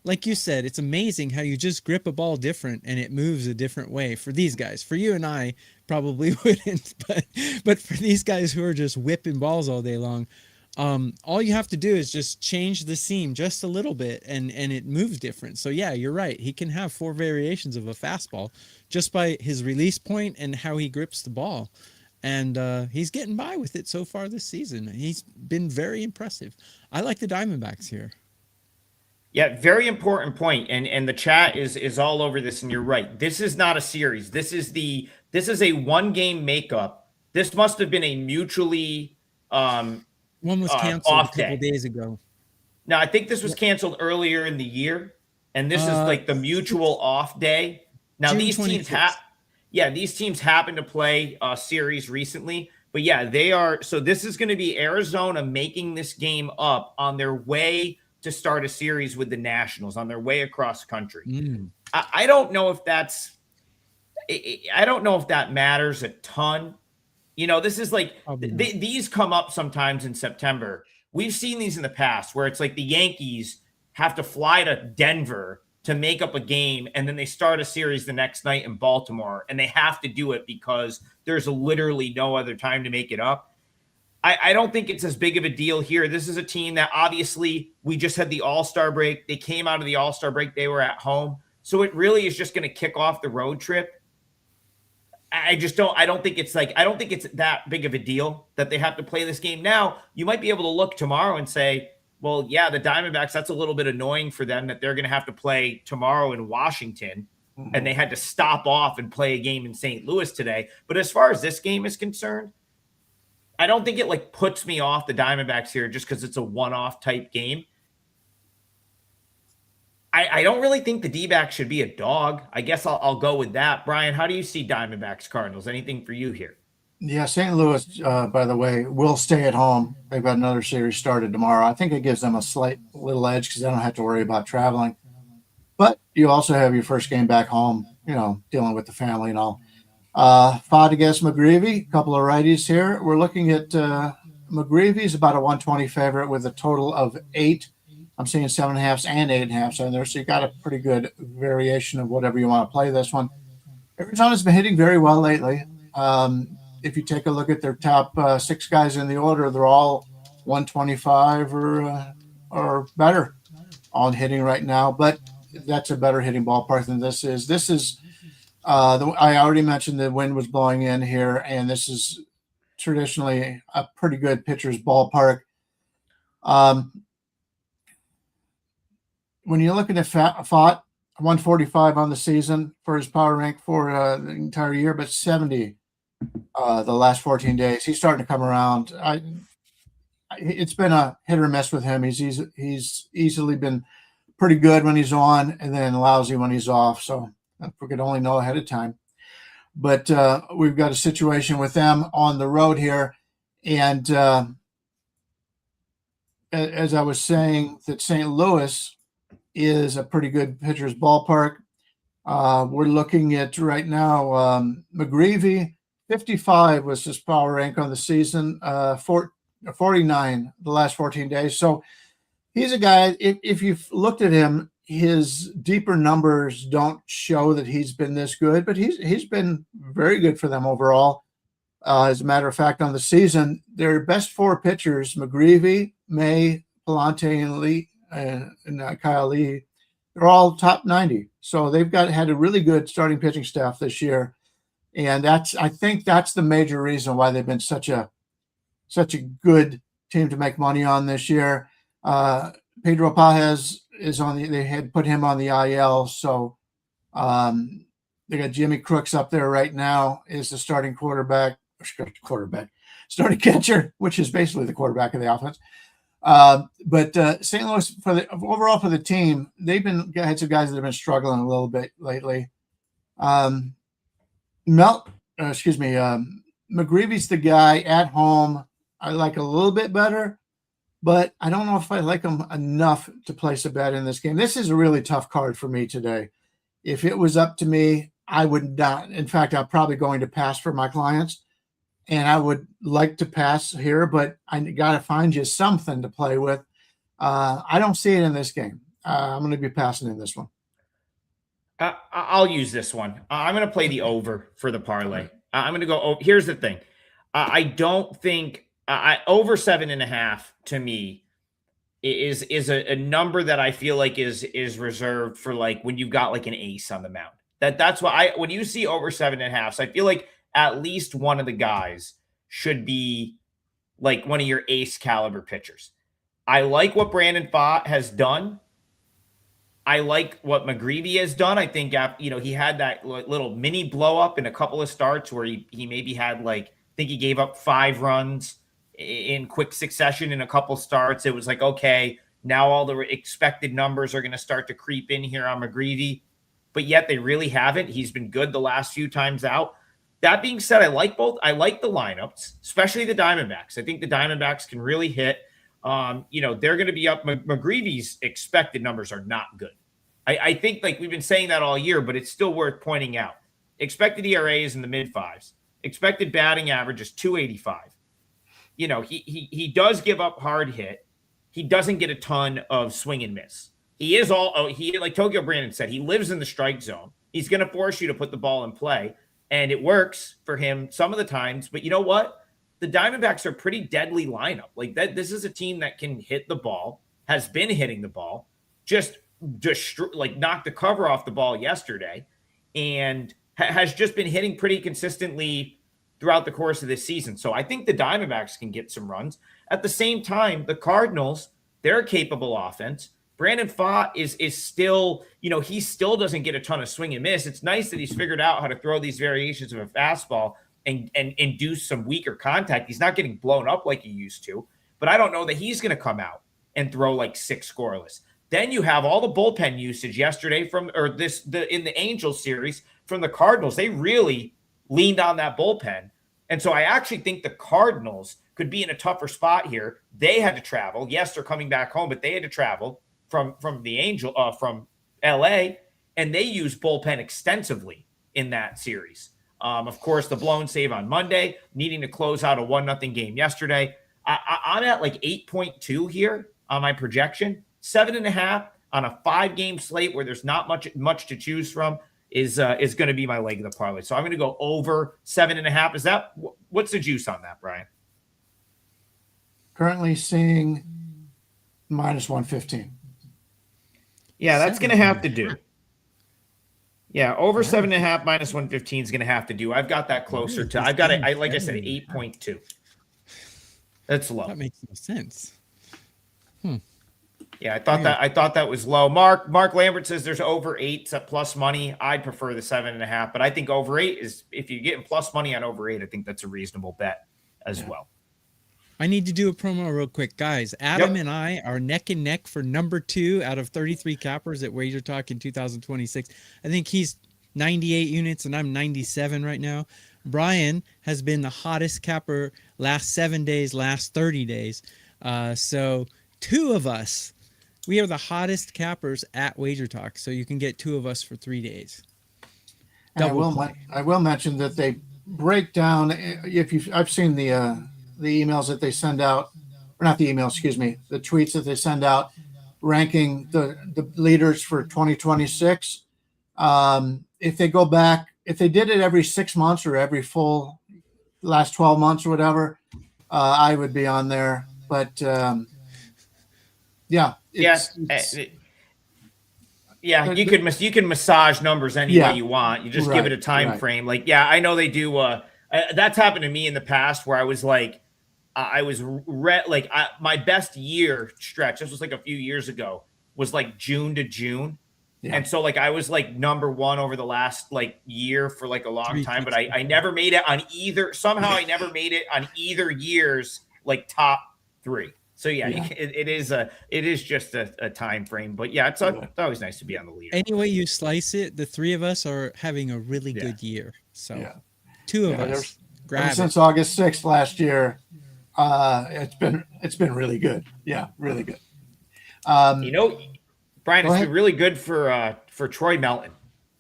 Like you said, it's amazing how you just grip a ball different and it moves a different way for these guys. For you and I probably wouldn't, but for these guys who are just whipping balls all day long, all you have to do is just change the seam just a little bit and it moves different. So yeah, you're right. He can have 4 variations of a fastball just by his release point and how he grips the ball. And he's getting by with it so far this season. He's been very impressive. I like the Diamondbacks here. Yeah, very important point. And the chat is all over this, and you're right. This is not a series. This is a 1-game makeup. This must have been a mutually one was canceled off a couple day. days ago. Now, I think this was canceled earlier in the year, and this is like the mutual off day. Now, June these teams 26th. these teams happen to play a series recently, but yeah, they are. So this is going to be Arizona making this game up on their way to start a series with the Nationals, on their way across country. I don't know if I don't know if that matters a ton. This is like these come up sometimes in September. We've seen these in the past where it's like the Yankees have to fly to Denver to make up a game, and then they start a series the next night in Baltimore, and they have to do it because there's literally no other time to make it up. I don't think it's as big of a deal here. This is a team that obviously we just had the All-Star break. They came out of the All-Star break. They were at home. So it really is just going to kick off the road trip. I don't think it's that big of a deal that they have to play this game. Now, you might be able to look tomorrow and say, well, yeah, the Diamondbacks, that's a little bit annoying for them that they're going to have to play tomorrow in Washington, and they had to stop off and play a game in St. Louis today. But as far as this game is concerned, I don't think it puts me off the Diamondbacks here just because it's a one-off type game. I don't really think the D-backs should be a dog. I guess I'll go with that. Bryan, how do you see Diamondbacks Cardinals? Anything for you here? Yeah, St. Louis, by the way, will stay at home. They've got another series started tomorrow. I think it gives them a slight little edge because they don't have to worry about traveling. But you also have your first game back home, dealing with the family and all. Fought against McGreevy, a couple of righties here. We're looking at McGreevy's about a 120 favorite with a total of 8. I'm seeing 7.5s and 8.5s in there, so you got a pretty good variation of whatever you want to play this one. Arizona's been hitting very well lately. If you take a look at their top 6 guys in the order, they're all 125 or better on hitting right now, but that's a better hitting ballpark than this is. This is I already mentioned the wind was blowing in here, and this is traditionally a pretty good pitcher's ballpark. When you're looking at Fott, 145 on the season for his power rank for the entire year, but 70 the last 14 days. He's starting to come around. It's been a hit or miss with him. He's easily been pretty good when he's on, and then lousy when he's off. So if we could only know ahead of time. But we've got a situation with them on the road here. And as I was saying, that St. Louis is a pretty good pitcher's ballpark. We're looking at right now, McGreevy, 55 was his power rank on the season, 49 the last 14 days. So he's a guy, if you've looked at him, his deeper numbers don't show that he's been this good, but he's been very good for them overall. As a matter of fact, on the season, their best 4 pitchers, McGreevy, May, Palante, and Lee, and Kyle Lee, they're all top 90. So they've had a really good starting pitching staff this year. And I think that's the major reason why they've been such a good team to make money on this year. Pedro Pajes is they had put him on the IL. So they got Jimmy Crooks up there right now is the starting starting catcher, which is basically the quarterback of the offense. But St. Louis overall for the team, they've had some guys that have been struggling a little bit lately. McGreevy's the guy at home I like a little bit better, but I don't know if I like him enough to place a bet in this game. This is a really tough card for me today. If it was up to me, I would not. In fact, I'm probably going to pass for my clients. And I would like to pass here, but I got to find you something to play with. I don't see it in this game. I'm going to be passing in this one. I'll use this one. I'm going to play the over for the parlay. I'm going to go over. Here's the thing. I don't think over 7.5 to me is a number that I feel like is reserved for when you've got an ace on the mound. That's why when you see over 7.5, so I feel like at least one of the guys should be one of your ace caliber pitchers. I like what Brandon Pfaadt has done. I like what McGreevy has done. I think, he had that little mini blow up in a couple of starts where he maybe had I think he gave up 5 runs in quick succession in a couple starts. It was okay, now all the expected numbers are going to start to creep in here on McGreevy, but yet they really haven't. He's been good the last few times out. That being said, I like both. I like the lineups, especially the Diamondbacks. I think the Diamondbacks can really hit. They're going to be up. McGreevy's expected numbers are not good. I think we've been saying that all year, but it's still worth pointing out. Expected ERA is in the mid-5s. Expected batting average is 285. He does give up hard hit. He doesn't get a ton of swing and miss. He is all, like Tokyo Brandon said, he lives in the strike zone. He's going to force you to put the ball in play, and it works for him some of the times. But you know what? The Diamondbacks are a pretty deadly lineup. Like that, this is a team that can hit the ball, has been hitting the ball, just like knocked the cover off the ball yesterday, and has just been hitting pretty consistently throughout the course of this season. So I think the Diamondbacks can get some runs. At the same time, the Cardinals, they're a capable offense. Brandon Pfaadt is still, he still doesn't get a ton of swing and miss. It's nice that he's figured out how to throw these variations of a fastball and induce some weaker contact. He's not getting blown up like he used to, but I don't know that he's going to come out and throw like 6 scoreless. Then you have all the bullpen usage yesterday in the Angels series from the Cardinals. They really leaned on that bullpen. And so I actually think the Cardinals could be in a tougher spot here. They had to travel. Yes, they're coming back home, but they had to travel from LA, and they used bullpen extensively in that series. Of course, the blown save on Monday, needing to close out a 1-0 game yesterday. I'm at like 8.2 here on my projection. 7.5 on a 5-game slate where there's not much to choose from is going to be my leg of the parlay. So I'm going to go over 7.5. What's the juice on that, Brian? Currently seeing -115. Yeah, that's going to have to do. Yeah, over 7.5 -115 is going to have to do. I've got that closer to. I've got it. Like I said, 8.2. That's low. That makes no sense. Yeah, I thought that was low. Mark Lambert says there's over 8 at plus money. I'd prefer the 7.5, but I think over 8 is, if you're getting plus money on over 8, I think that's a reasonable bet as well. I need to do a promo real quick, guys. Adam and I are neck and neck for number 2 out of 33 cappers at WagerTalk in 2026. I think he's 98 units and I'm 97 right now. Bryan has been the hottest capper last 7 days, last 30 days. So 2 of us, we are the hottest cappers at WagerTalk. So you can get 2 of us for 3 days. I will mention that they break down. I've seen the emails that they send out, or not the emails, excuse me, the tweets that they send out ranking the leaders for 2026. If they go back, if they did it every 6 months or every full last 12 months or whatever, I would be on there. But you can massage numbers any way you want. You just give it a time frame. Like, I know they do. That's happened to me in the past where I was like, my best year stretch, this was like a few years ago, was like June to June. Yeah. And so like I was like number 1 over the last like year for like a long time, but I never made it on either. Somehow I never made it on either year's like top 3. So it is just a time frame, but it's always nice to be on the leader. Any way you slice it, the 3 of us are having a really good year. So 2 of us. Since August 6th last year, it's been really good. Yeah, really good. Brian, it's been really good for Troy Melton.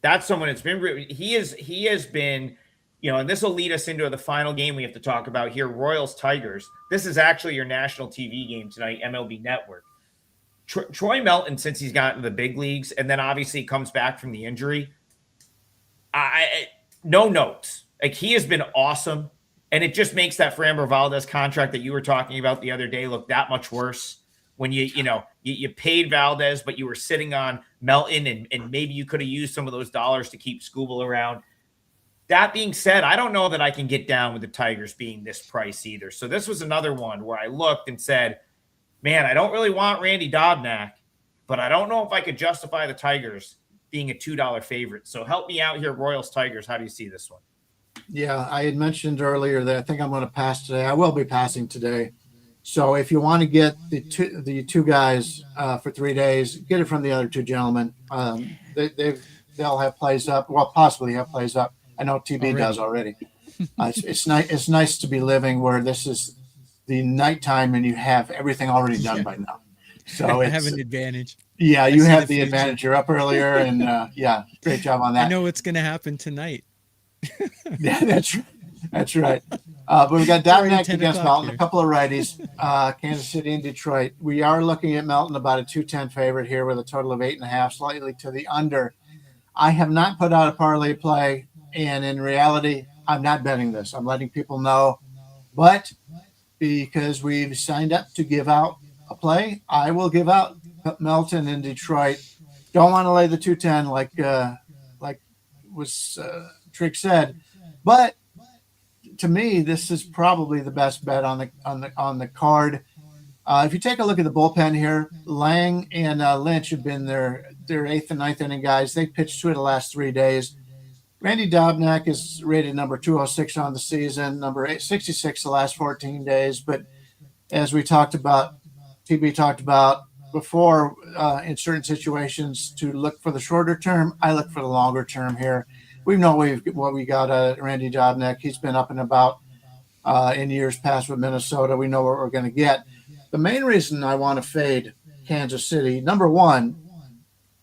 That's someone that's been he has been, and this will lead us into the final game we have to talk about here, Royals Tigers. This is actually your national TV game tonight, MLB Network. Troy Melton, since he's gotten to the big leagues, and then obviously comes back from the injury, no notes. Like, he has been awesome, and it just makes that Framber Valdez contract that you were talking about the other day look that much worse. When you paid Valdez, but you were sitting on Melton, and maybe you could have used some of those dollars to keep Skubal around. That being said, I don't know that I can get down with the Tigers being this price either. So this was another one where I looked and said, man, I don't really want Randy Dobnak, but I don't know if I could justify the Tigers being a $2 favorite. So help me out here, Royals Tigers. How do you see this one? Yeah, I had mentioned earlier that I think I'm going to pass today. I will be passing today. So if you want to get the two guys for 3 days, get it from the other 2 gentlemen. They'll have plays up. Well, possibly have plays up. I know TB does already. It's nice. It's nice to be living where this is the nighttime and you have everything already done by now. So I have an advantage. Yeah, you have the advantage. You're up earlier, and great job on that. I know what's going to happen tonight. Yeah, that's right. But we got It's already Diamondbacks 10 against o'clock Melton, here. a couple of righties, Kansas City and Detroit. We are looking at Melton about a 210 favorite here with a total of 8.5, slightly to the under. I have not put out a parlay play, and in reality, I'm not betting this. I'm letting people know, but because we've signed up to give out a play, I will give out Melton and Detroit. Don't want to lay the 210 like was Trick said, but to me, this is probably the best bet on the card. If you take a look at the bullpen here, Lang and Lynch have been their 8th and 9th inning guys. They pitched 2 of the last 3 days. Randy Dobnak is rated number 206 on the season, number 66 the last 14 days. But as we talked about, TB talked about before, in certain situations, to look for the shorter term, I look for the longer term here. We know what we got Randy Dobnak. He's been up and about in years past with Minnesota. We know what we're going to get. The main reason I want to fade Kansas City, number one,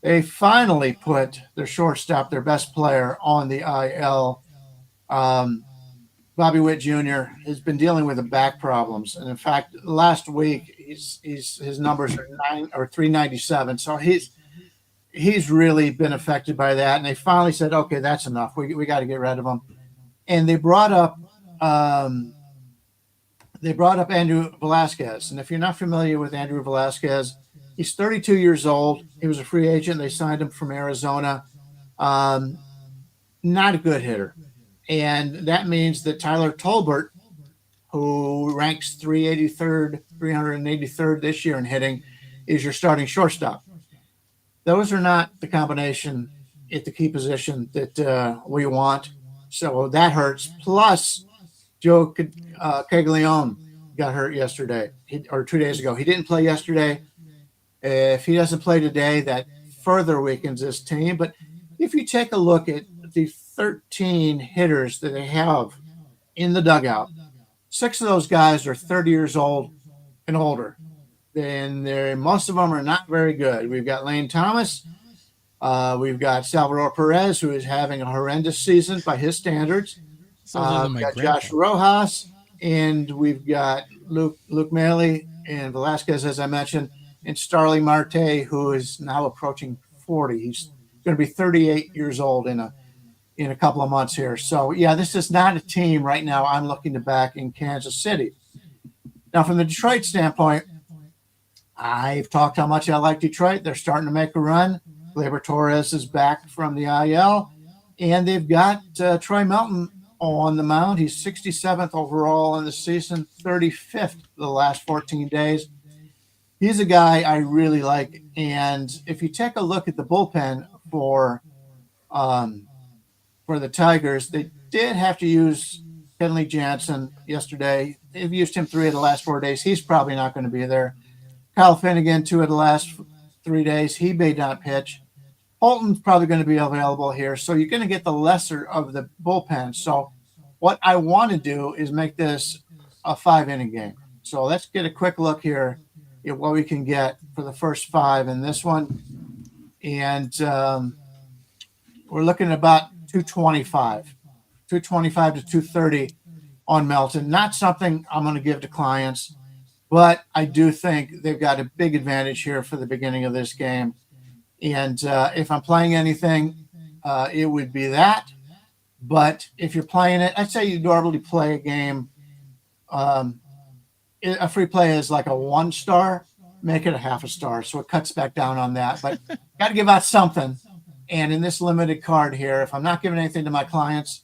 they finally put their shortstop, their best player, on the IL. Bobby Witt Jr. has been dealing with the back problems, and in fact, last week his numbers are 397. So he's really been affected by that, and they finally said, okay, that's enough. We got to get rid of him. And they brought up Andrew Velasquez. And if you're not familiar with Andrew Velasquez, he's 32 years old. He was a free agent. They signed him from Arizona. Not a good hitter. And that means that Tyler Tolbert, who ranks 383rd this year in hitting, is your starting shortstop. Those are not the combination at the key position that we want. So that hurts. Plus, Joe Caglione got hurt yesterday or 2 days ago. He didn't play yesterday. If he doesn't play today, that further weakens this team. But if you take a look at the 13 hitters that they have in the dugout, 6 of those guys are 30 years old and older. And most of them are not very good. We've got Lane Thomas. We've got Salvador Perez, who is having a horrendous season by his standards. We've got Josh Rojas, and we've got Luke Maile and Velasquez, as I mentioned, and Starling Marte, who is now approaching 40. He's going to be 38 years old in a couple of months here. So, yeah, this is not a team right now I'm looking to back in Kansas City. Now, from the Detroit standpoint, I've talked how much I like Detroit. They're starting to make a run. Gleyber Torres is back from the IL, and they've got Troy Melton on the mound. He's 67th overall in the season, 35th the last 14 days. He's a guy I really like. And if you take a look at the bullpen for the Tigers, they did have to use Kenley Jansen yesterday. They've used him 3 of the last 4 days. He's probably not going to be there. Kyle Finnegan, 2 of the last 3 days. He may not pitch. Holton's probably going to be available here. So you're going to get the lesser of the bullpen. So what I want to do is make this a 5-inning game. So let's get a quick look here at what we can get for the first 5 in this one. And we're looking at about 225 to 230 on Melton. Not something I'm going to give to clients, but I do think they've got a big advantage here for the beginning of this game. And if I'm playing anything, it would be that. But if you're playing it, I'd say you normally play a game. A free play is like a 1 star, make it a half a star. So it cuts back down on that. But got to give out something. And in this limited card here, if I'm not giving anything to my clients,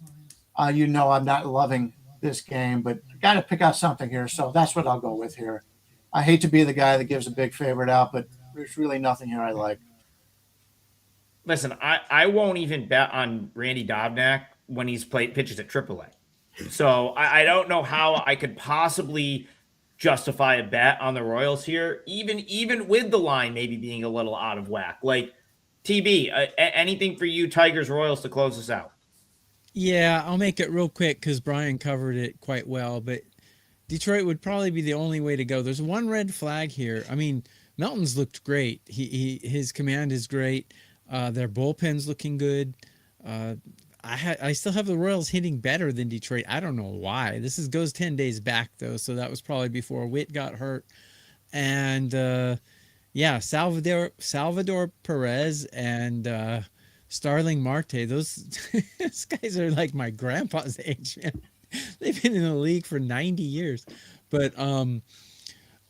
I'm not loving this game. But got to pick out something here. So that's what I'll go with here. I hate to be the guy that gives a big favorite out, but there's really nothing here I like. Listen, I won't even bet on Randy Dobnak when he's pitches at AAA. So I don't know how I could possibly justify a bet on the Royals here, even with the line maybe being a little out of whack. Like, TB, anything for you, Tigers, Royals, to close this out? Yeah, I'll make it real quick because Bryan covered it quite well. But Detroit would probably be the only way to go. There's one red flag here. I mean, Melton's looked great. His command is great. Their bullpen's looking good. I still have the Royals hitting better than Detroit. I don't know why. Goes 10 days back though, so that was probably before Witt got hurt. And yeah, Salvador Perez and Starling Marte. Those guys are like my grandpa's age, man. They've been in the league for 90 years. But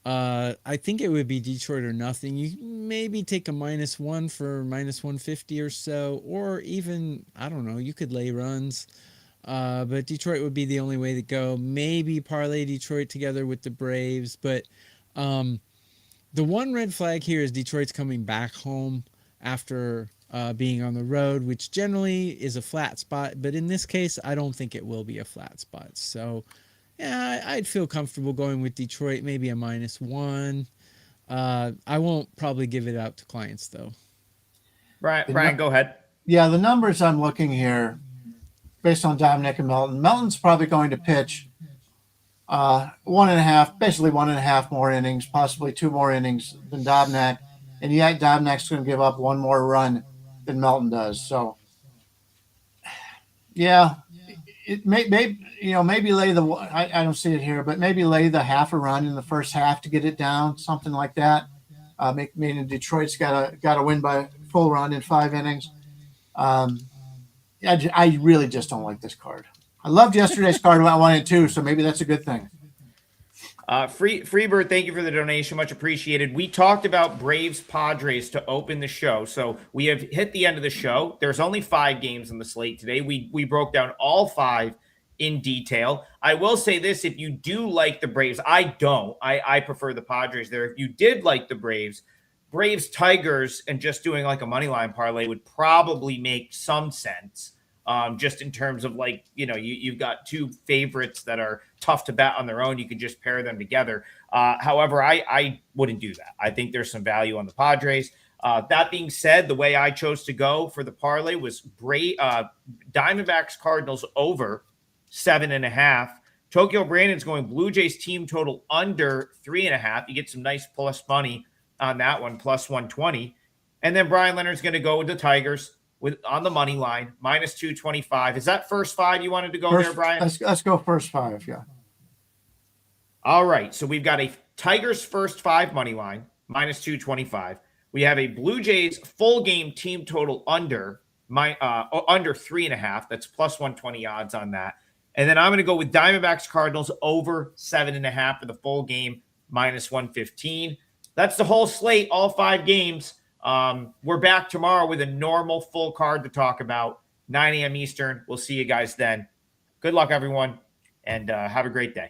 I think it would be Detroit or nothing. You maybe take a -1 for -150 or so, or even, I don't know, you could lay runs. But Detroit would be the only way to go. Maybe parlay Detroit together with the Braves. But the one red flag here is Detroit's coming back home after being on the road, which generally is a flat spot. But in this case, I don't think it will be a flat spot. So yeah, I'd feel comfortable going with Detroit, maybe a -1. I won't probably give it out to clients though. Brian, go ahead. Yeah, the numbers I'm looking here, based on Dominic and Melton. Melton's probably going to pitch 1.5, basically 1.5 more innings, possibly 2 more innings than Dobnak, and yet Dobnak's going to give up 1 more run than Melton does. So, yeah, it maybe lay the. I don't see it here, but maybe lay the half a run in the first half to get it down, something like that. Meaning Detroit's got to win by full run in 5 innings. I really just don't like this card. I loved yesterday's card when I wanted to, so maybe that's a good thing. Freebird, thank you for the donation. Much appreciated. We talked about Braves Padres to open the show. So we have hit the end of the show. There's only 5 games on the slate today. We broke down all 5 in detail. I will say this, if you do like the Braves, I don't. I prefer the Padres there. If you did like the Braves Tigers, and just doing like a money line parlay would probably make some sense. Just in terms of like, you've got 2 favorites that are tough to bet on their own. You could just pair them together. However, I wouldn't do that. I think there's some value on the Padres. That being said, the way I chose to go for the parlay was Diamondbacks Cardinals over 7.5. Tokyo Brandon's going Blue Jays team total under 3.5. You get some nice plus money on that one, plus 120. And then Brian Leonard's going to go with the Tigers on the money line, -225. Is that first 5 you wanted to go there, Brian? Let's go first 5, yeah. All right, so we've got a Tigers first 5 money line, -225. We have a Blue Jays full game team total under 3.5. That's plus 120 odds on that. And then I'm going to go with Diamondbacks Cardinals over 7.5 for the full game, -115. That's the whole slate, all 5 games. We're back tomorrow with a normal full card to talk about, 9 a.m. Eastern. We'll see you guys then. Good luck, everyone, and have a great day.